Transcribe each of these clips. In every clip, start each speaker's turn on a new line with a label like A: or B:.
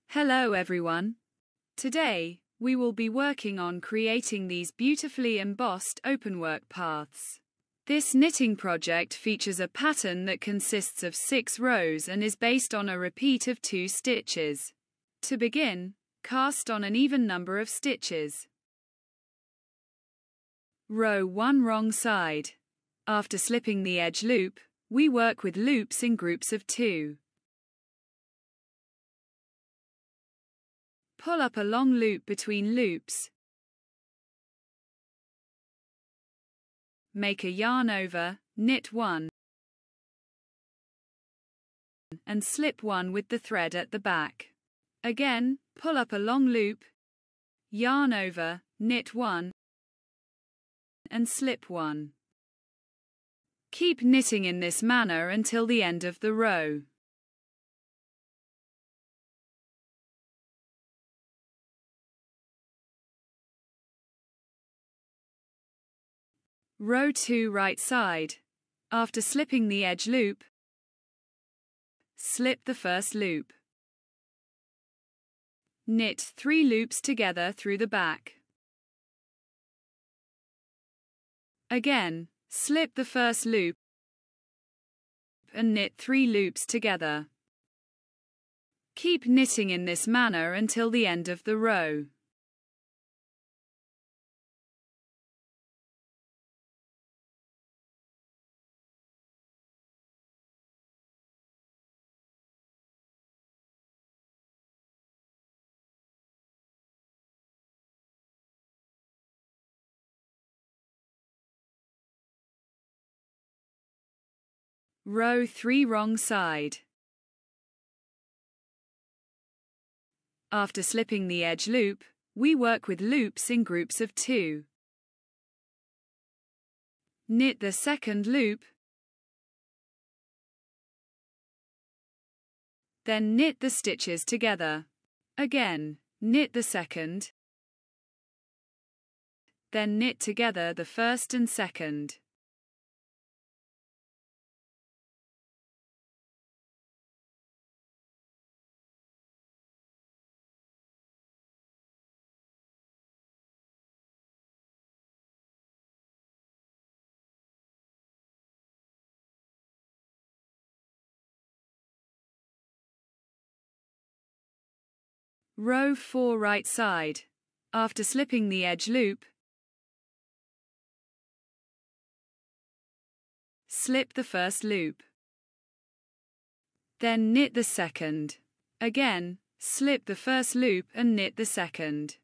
A: Hello everyone. Today, we will be working on creating these beautifully embossed openwork paths. This knitting project features a pattern that consists of 6 rows and is based on a repeat of 2 stitches. To begin, cast on an even number of stitches. Row 1 wrong side. After slipping the edge loop, we work with loops in groups of 2. Pull up a long loop between loops. Make a yarn over, knit 1, and slip 1 with the thread at the back. Again, pull up a long loop, yarn over, knit 1, and slip 1. Keep knitting in this manner until the end of the row. Row 2 right side. After slipping the edge loop, slip the first loop. Knit 3 loops together through the back. Again, slip the first loop and knit 3 loops together. Keep knitting in this manner until the end of the row. Row 3 wrong side. After slipping the edge loop, we work with loops in groups of 2. Knit the second loop, then knit the stitches together. Again, knit the second, then knit together the first and second. Row 4 right side. After slipping the edge loop, slip the first loop. Then knit the second. Again, slip the first loop and knit the second.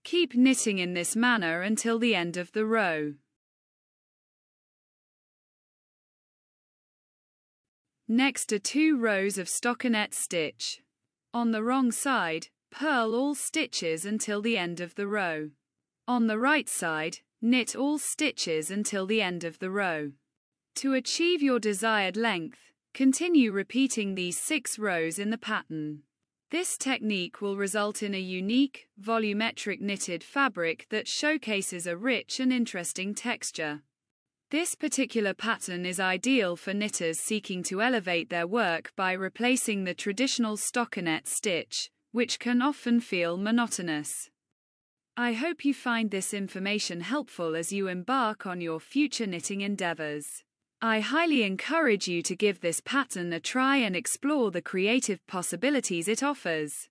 A: Keep knitting in this manner until the end of the row. Next are 2 rows of stockinette stitch. On the wrong side, purl all stitches until the end of the row. On the right side, knit all stitches until the end of the row. To achieve your desired length, continue repeating these 6 rows in the pattern. This technique will result in a unique, volumetric knitted fabric that showcases a rich and interesting texture. This particular pattern is ideal for knitters seeking to elevate their work by replacing the traditional stockinette stitch, which can often feel monotonous. I hope you find this information helpful as you embark on your future knitting endeavors. I highly encourage you to give this pattern a try and explore the creative possibilities it offers.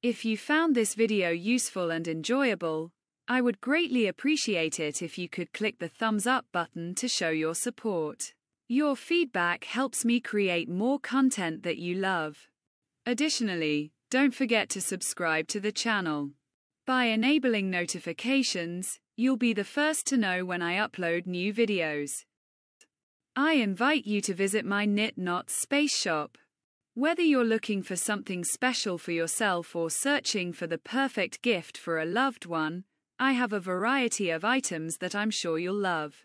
A: If you found this video useful and enjoyable, I would greatly appreciate it if you could click the thumbs up button to show your support. Your feedback helps me create more content that you love. Additionally, don't forget to subscribe to the channel. By enabling notifications, you'll be the first to know when I upload new videos. I invite you to visit my Knit Knots space shop. Whether you're looking for something special for yourself or searching for the perfect gift for a loved one, I have a variety of items that I'm sure you'll love.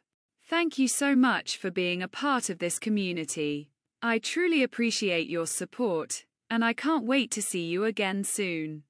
A: Thank you so much for being a part of this community. I truly appreciate your support, and I can't wait to see you again soon.